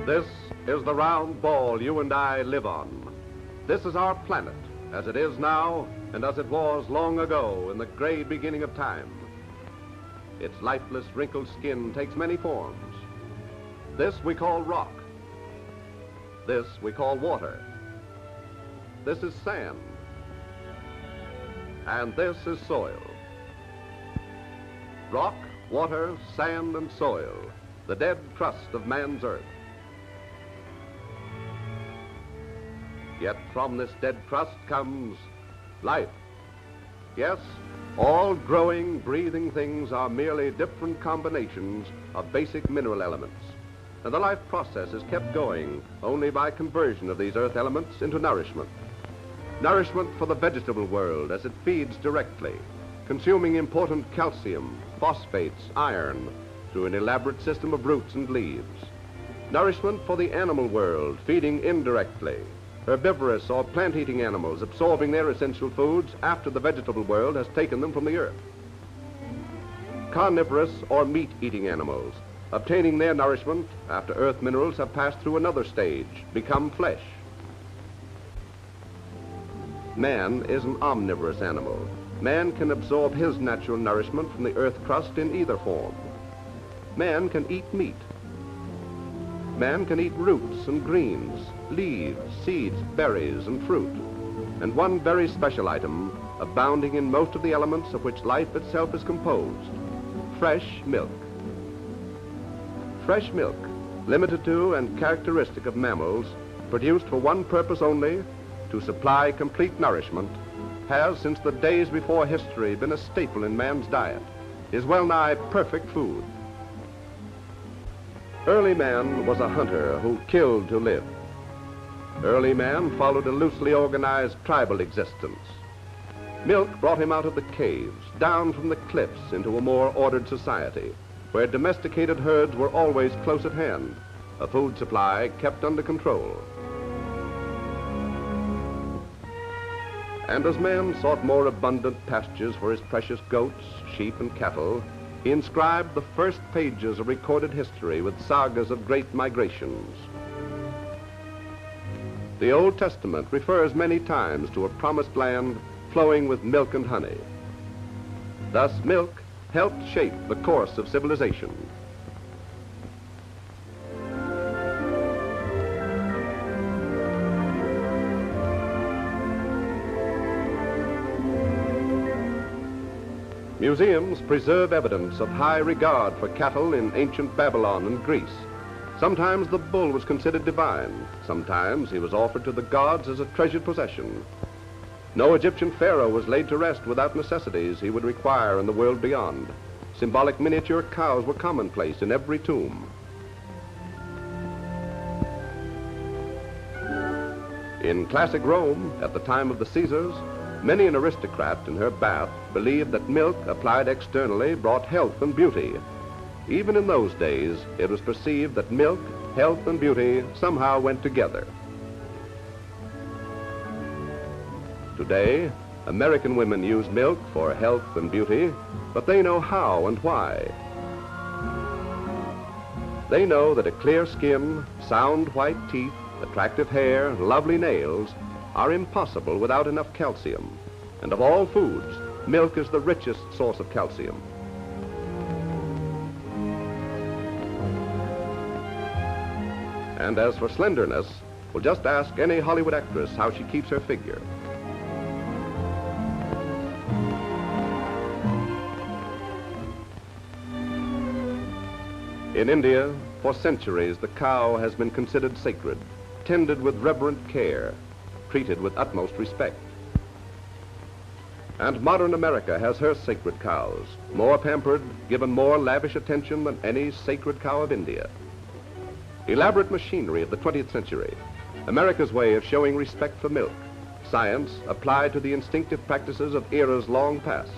This is the round ball you and I live on. This is our planet, as it is now and as it was long ago in the gray beginning of time. Its lifeless, wrinkled skin takes many forms. This we call rock. This we call water. This is sand. And this is soil. Rock, water, sand, and soil, the dead crust of man's earth. Yet from this dead crust comes life. Yes, all growing, breathing things are merely different combinations of basic mineral elements. And the life process is kept going only by conversion of these earth elements into nourishment. Nourishment for the vegetable world as it feeds directly, consuming important calcium, phosphates, iron, through an elaborate system of roots and leaves. Nourishment for the animal world, feeding indirectly, herbivorous or plant-eating animals absorbing their essential foods after the vegetable world has taken them from the earth. Carnivorous or meat-eating animals, obtaining their nourishment after earth minerals have passed through another stage, become flesh. Man is an omnivorous animal. Man can absorb his natural nourishment from the earth crust in either form. Man can eat meat. Man can eat roots and greens, leaves, seeds, berries, and fruit. And one very special item, abounding in most of the elements of which life itself is composed, fresh milk. Fresh milk, limited to and characteristic of mammals, produced for one purpose only, to supply complete nourishment, has since the days before history been a staple in man's diet, is well-nigh perfect food. Early man was a hunter who killed to live. Early man followed a loosely organized tribal existence. Milk brought him out of the caves, down from the cliffs into a more ordered society, where domesticated herds were always close at hand, a food supply kept under control. And as man sought more abundant pastures for his precious goats, sheep, and cattle, he inscribed the first pages of recorded history with sagas of great migrations. The Old Testament refers many times to a promised land flowing with milk and honey. Thus, milk helped shape the course of civilization. Museums preserve evidence of high regard for cattle in ancient Babylon and Greece. Sometimes the bull was considered divine. Sometimes he was offered to the gods as a treasured possession. No Egyptian pharaoh was laid to rest without necessities he would require in the world beyond. Symbolic miniature cows were commonplace in every tomb. In classic Rome, at the time of the Caesars, many an aristocrat in her bath believed that milk applied externally brought health and beauty. Even in those days, it was perceived that milk, health, and beauty somehow went together. Today, American women use milk for health and beauty, but they know how and why. They know that a clear skin, sound white teeth, attractive hair, and lovely nails are impossible without enough calcium. And of all foods, milk is the richest source of calcium. And as for slenderness, we'll just ask any Hollywood actress how she keeps her figure. In India, for centuries, the cow has been considered sacred, tended with reverent care, treated with utmost respect. And modern America has her sacred cows, more pampered, given more lavish attention than any sacred cow of India. Elaborate machinery of the 20th century, America's way of showing respect for milk, science applied to the instinctive practices of eras long past.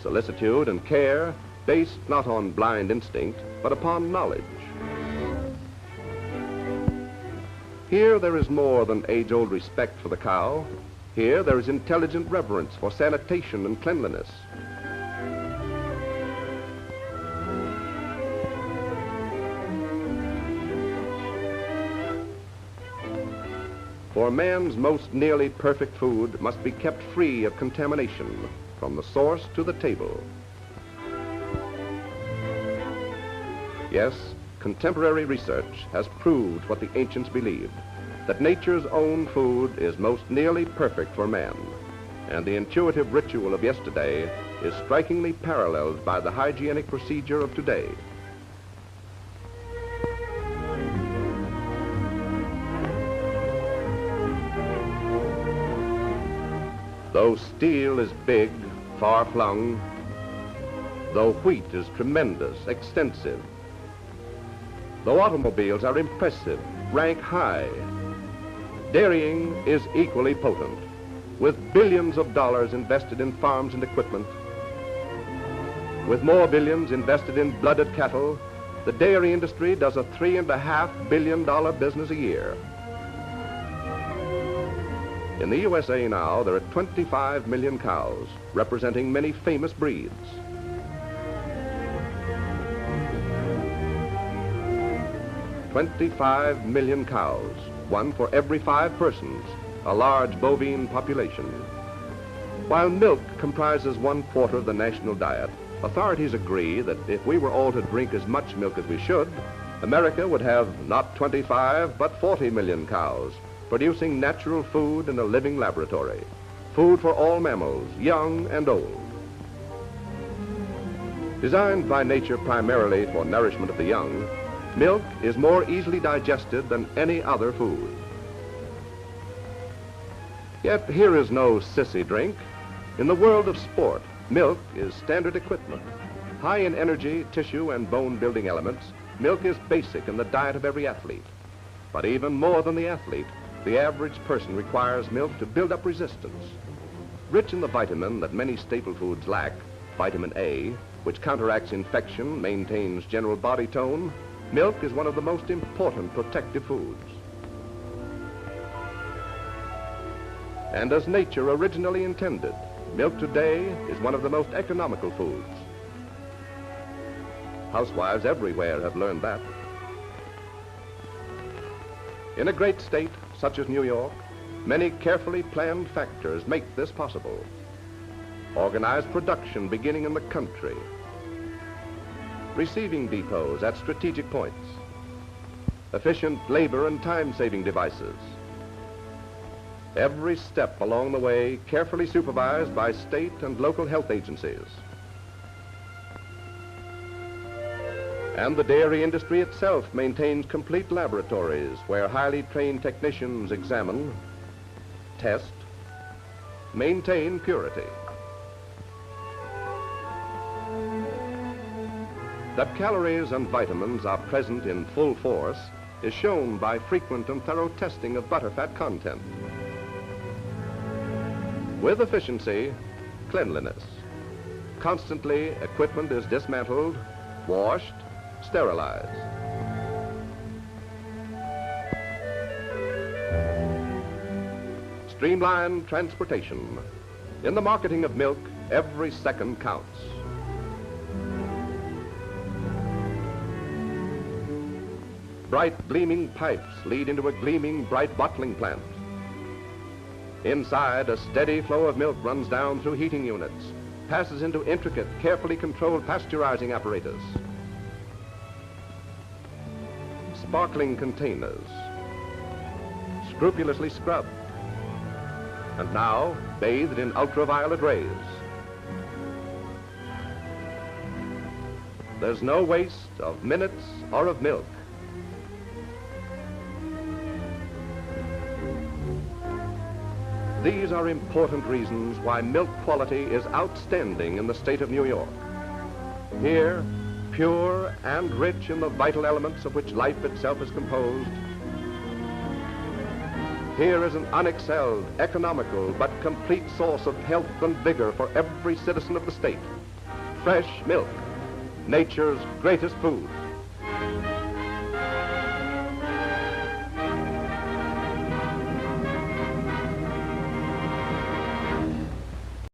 Solicitude and care based not on blind instinct, but upon knowledge. Here there is more than age-old respect for the cow. Here there is intelligent reverence for sanitation and cleanliness. For man's most nearly perfect food must be kept free of contamination from the source to the table. Yes, contemporary research has proved what the ancients believed, that nature's own food is most nearly perfect for man, and the intuitive ritual of yesterday is strikingly paralleled by the hygienic procedure of today. Though steel is big, far-flung, though wheat is tremendous, extensive, though automobiles are impressive, rank high, dairying is equally potent, with billions of dollars invested in farms and equipment. With more billions invested in blooded cattle, the dairy industry does a $3.5 billion business a year. In the USA now, there are 25 million cows, representing many famous breeds. "25 million cows, one for every 5 persons, a large bovine population." While milk comprises 1/4 of the national diet, authorities agree that if we were all to drink as much milk as we should, America would have not 25, but 40 million cows, producing natural food in a living laboratory, food for all mammals, young and old. Designed by nature primarily for nourishment of the young, milk is more easily digested than any other food. Yet here is no sissy drink. In the world of sport, milk is standard equipment. High in energy, tissue, and bone-building elements, milk is basic in the diet of every athlete. But even more than the athlete, the average person requires milk to build up resistance. Rich in the vitamin that many staple foods lack, vitamin A, which counteracts infection, maintains general body tone, milk is one of the most important protective foods. And as nature originally intended, milk today is one of the most economical foods. Housewives everywhere have learned that. In a great state, such as New York, many carefully planned factors make this possible. Organized production beginning in the country, receiving depots at strategic points, efficient labor and time-saving devices. Every step along the way carefully supervised by state and local health agencies. And the dairy industry itself maintains complete laboratories where highly trained technicians examine, test, maintain purity. That calories and vitamins are present in full force is shown by frequent and thorough testing of butterfat content. With efficiency, cleanliness. Constantly, equipment is dismantled, washed, sterilized. Streamlined transportation. In the marketing of milk, every second counts. Bright gleaming pipes lead into a gleaming bright bottling plant. Inside, a steady flow of milk runs down through heating units, passes into intricate, carefully controlled pasteurizing apparatus. Sparkling containers, scrupulously scrubbed, and now bathed in ultraviolet rays. There's no waste of minutes or of milk. These are important reasons why milk quality is outstanding in the state of New York. Here, pure and rich in the vital elements of which life itself is composed. Here is an unexcelled, economical, but complete source of health and vigor for every citizen of the state. Fresh milk, nature's greatest food.